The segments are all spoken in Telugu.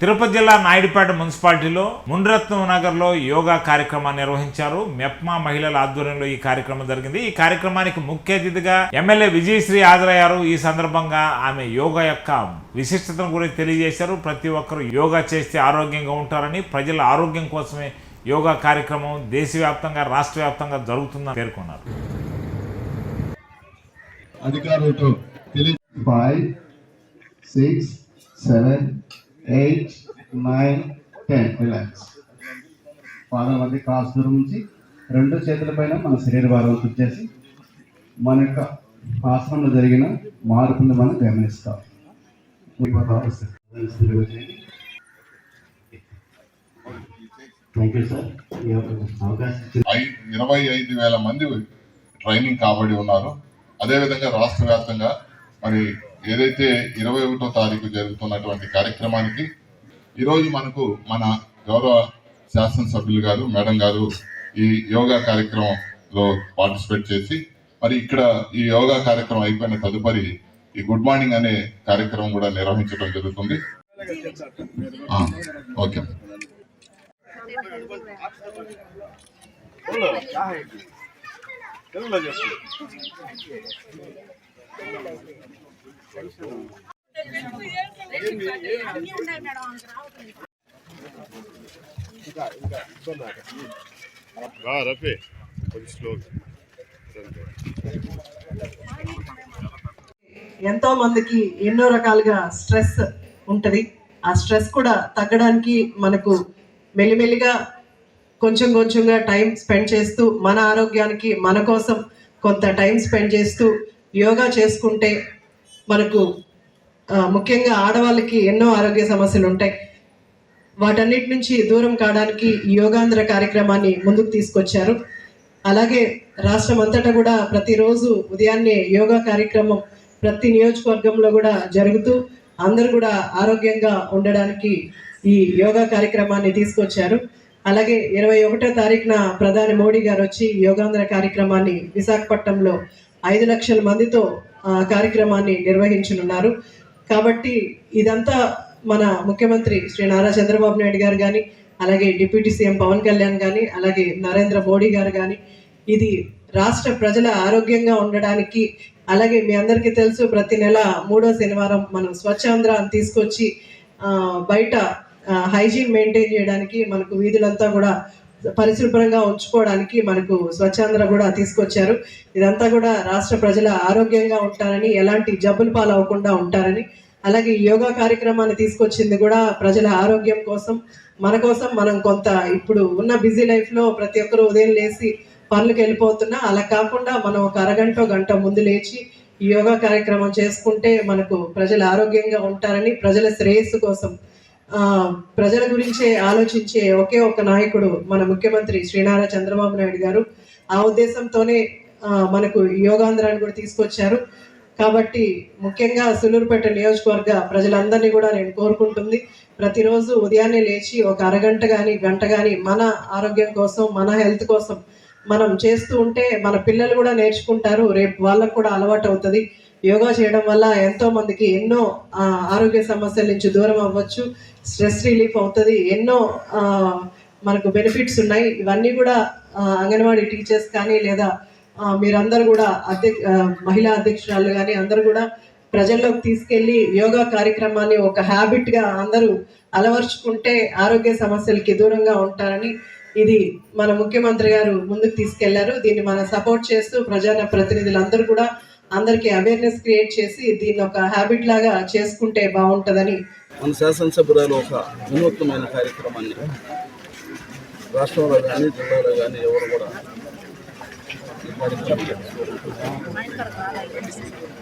తిరుపతి జిల్లా నాయుడుపేట మున్సిపాలిటీలో మున్రత్నం నగర్ లో యోగా కార్యక్రమాన్ని నిర్వహించారు. మెప్మా మహిళల ఆధ్వర్యంలో ఈ కార్యక్రమం జరిగింది. ఈ కార్యక్రమానికి ముఖ్య అతిథిగా ఎమ్మెల్యే విజయశ్రీ హాజరయ్యారు. ఈ సందర్భంగా ఆమె యోగా యొక్క విశిష్టతను గురించి తెలియజేశారు. ప్రతి ఒక్కరూ యోగా చేస్తే ఆరోగ్యంగా ఉంటారని, ప్రజల ఆరోగ్యం కోసమే యోగా కార్యక్రమం దేశవ్యాప్తంగా రాష్ట్ర వ్యాప్తంగా జరుగుతుందని పేర్కొన్నారు. అధికారులతో 5, 6, 7, 8, 9, 10 రిలాక్స్. పాదాల మధ్య కాస్త దూరం నుంచి రెండు చేతుల పైన మన శరీర భారం వచ్చేసి మన యొక్క ఆసనంలో జరిగిన మార్పును మనం గమనిస్తాం. 25,000 మంది ట్రైనింగ్ కాబడి ఉన్నారు. అదేవిధంగా రాష్ట్ర వ్యాప్తంగా మరి ఏదైతే 21వ తారీఖు జరుగుతున్నటువంటి కార్యక్రమానికి ఈరోజు మనకు మన గౌరవ శాసనసభ్యులు గారు మేడం గారు ఈ యోగా కార్యక్రమంలో పార్టిసిపేట్ చేసి మరి ఇక్కడ ఈ యోగా కార్యక్రమం అయిపోయిన తదుపరి ఈ గుడ్ మార్నింగ్ అనే కార్యక్రమం కూడా నిర్వహించడం జరుగుతుంది. ఓకే. ఎంతో మందికి ఎన్నో రకాలుగా స్ట్రెస్ ఉంటది. ఆ స్ట్రెస్ కూడా తగ్గడానికి మనకు మెల్లిమెల్లిగా కొంచెంగా టైం స్పెండ్ చేస్తూ మన ఆరోగ్యానికి మన కోసం కొంత టైం స్పెండ్ చేస్తూ యోగా చేసుకుంటే మనకు ముఖ్యంగా ఆడవాళ్ళకి ఎన్నో ఆరోగ్య సమస్యలు ఉంటాయి. వాటన్నిటి నుంచి దూరం కావడానికి యోగాంధ్ర కార్యక్రమాన్ని ముందుకు తీసుకొచ్చారు. అలాగే రాష్ట్రం అంతటా కూడా ప్రతిరోజు ఉదయాన్నే యోగా కార్యక్రమం ప్రతి నియోజకవర్గంలో కూడా జరుగుతూ అందరూ కూడా ఆరోగ్యంగా ఉండడానికి ఈ యోగా కార్యక్రమాన్ని తీసుకొచ్చారు. అలాగే 21వ తారీఖున ప్రధాని మోడీ గారు వచ్చి యోగాంధ్ర కార్యక్రమాన్ని విశాఖపట్నంలో 5 లక్షల మందితో కార్యక్రమాన్ని నిర్వహించనున్నారు. కాబట్టి ఇదంతా మన ముఖ్యమంత్రి శ్రీ నారా చంద్రబాబు నాయుడు గారు కానీ, అలాగే డిప్యూటీ సీఎం పవన్ కళ్యాణ్ కానీ, అలాగే నరేంద్ర మోడీ గారు కానీ ఇది రాష్ట్ర ప్రజల ఆరోగ్యంగా ఉండడానికి, అలాగే మీ అందరికీ తెలుసు ప్రతి నెల 3వ శనివారం మనం స్వచ్ఛాంధ్ర అని తీసుకొచ్చి బయట హైజీన్ మెయింటైన్ చేయడానికి మనకు వీధులంతా కూడా పరిశుభ్రంగా ఉంచుకోవడానికి మనకు స్వచ్ఛాంధ్ర కూడా తీసుకొచ్చారు. ఇదంతా కూడా రాష్ట్ర ప్రజల ఆరోగ్యంగా ఉంటారని, ఎలాంటి జబ్బులు పాలవకుండా ఉంటారని, అలాగే యోగా కార్యక్రమాన్ని తీసుకొచ్చింది కూడా ప్రజల ఆరోగ్యం కోసం, మన కోసం. మనం కొంత ఇప్పుడు ఉన్న బిజీ లైఫ్లో ప్రతి ఒక్కరు ఉదయం లేచి పనులకు వెళ్ళిపోతున్నా, అలా కాకుండా మనం ఒక గంట ముందు లేచి ఈ యోగా కార్యక్రమం చేసుకుంటే మనకు ప్రజలు ఆరోగ్యంగా ఉంటారని, ప్రజల శ్రేయస్సు కోసం ప్రజల గురించే ఆలోచించే ఒకే ఒక నాయకుడు మన ముఖ్యమంత్రి శ్రీ నారా చంద్రబాబు నాయుడు గారు. ఆ ఉద్దేశంతోనే మనకు యోగాంధ్రాన్ని కూడా తీసుకొచ్చారు. కాబట్టి ముఖ్యంగా సూలూరుపేట నియోజకవర్గ ప్రజలందరినీ కూడా నేను కోరుకుంటుంది, ప్రతిరోజు ఉదయాన్నే లేచి ఒక అరగంట కానీ గంట కానీ మన ఆరోగ్యం కోసం, మన హెల్త్ కోసం మనం చేస్తూ ఉంటే మన పిల్లలు కూడా నేర్చుకుంటారు, రేపు వాళ్ళకు కూడా అలవాటు అవుతుంది. యోగా చేయడం వల్ల ఎంతో మందికి ఎన్నో ఆరోగ్య సమస్యల నుంచి దూరం అవ్వచ్చు, స్ట్రెస్ రిలీఫ్ అవుతుంది, ఎన్నో మనకు బెనిఫిట్స్ ఉన్నాయి. ఇవన్నీ కూడా అంగన్వాడీ టీచర్స్ కానీ లేదా మీరందరూ కూడా మహిళా అధ్యక్షురాలు కానీ అందరూ కూడా ప్రజల్లోకి తీసుకెళ్ళి యోగా కార్యక్రమాన్ని ఒక హ్యాబిట్గా అందరూ అలవర్చుకుంటే ఆరోగ్య సమస్యలకి దూరంగా ఉంటారని ఇది మన ముఖ్యమంత్రి గారు ముందుకు తీసుకెళ్లారు. దీన్ని మనం సపోర్ట్ చేస్తూ ప్రజా ప్రతినిధులందరూ కూడా అందరికీ అవేర్నెస్ క్రియేట్ చేసి దీన్ని ఒక హ్యాబిట్ లాగా చేసుకుంటే బాగుంటుందని మన శాసనసభ్యురాలు ఒక వినూత్నమైన కార్యక్రమాన్ని రాష్ట్రంలో కానీ జిల్లాలో కానీ ఎవరు కూడా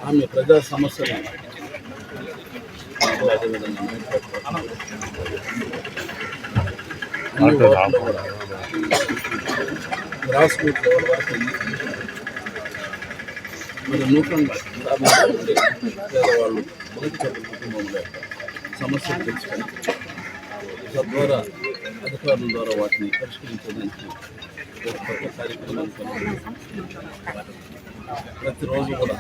ఆమె ప్రజా సమస్యలు అదేవిధంగా గ్రాస్ రూట్ లెవెల్ వరకు మరి నూతనంగా పేదవాళ్ళు మొదటి కుటుంబంలో సమస్యలు తెలుసుకొని తద్వారా అధికారుల ద్వారా వాటిని పరిష్కరించడానికి ఒక కొత్త కార్యక్రమాన్ని ప్రతిరోజు కూడా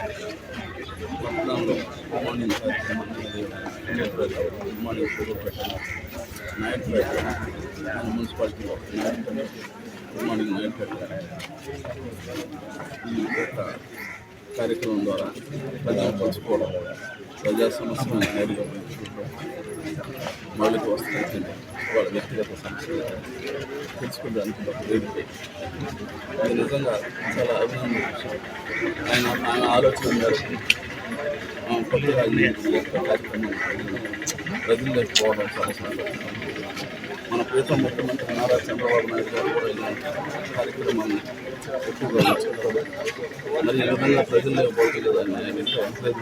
పట్టణంలో గుడ్ మార్నింగ్ కార్యక్రమాన్ని గుడ్ మార్నింగ్ షుగర్ పెట్టాలి, నైట్ పెట్టాలి, మన మున్సిపాలిటీలో నైట్ గుడ్ మార్నింగ్ నైట్ పెట్టాలి. ఈ యొక్క కార్యక్రమం ద్వారా ప్రజలు తెలుసుకోవడం, ప్రజా సమస్యలను నేరుగా మౌలిక వస్తువులు వాళ్ళ వ్యక్తిగత సమస్యలు తెలుసుకోవడానికి ఒక వేదిక. ఇది నిజంగా చాలా అభినందన విషయం. ఆయన ఆలోచన మేరకు కొత్త రాజకీయ కార్యక్రమం ప్రజల్లోకి పోవడం చాలా సంతోషం. మన ప్రీతం ముఖ్యమంత్రి నారా చంద్రబాబు నాయుడు గారు కూడా ఇలాంటి కార్యక్రమాన్ని ఎక్కువగా వచ్చారు. మరి ఈ విధంగా ప్రజల్లో పోటీ లేదని ఆయన ఎంతో ఎంకరేజ్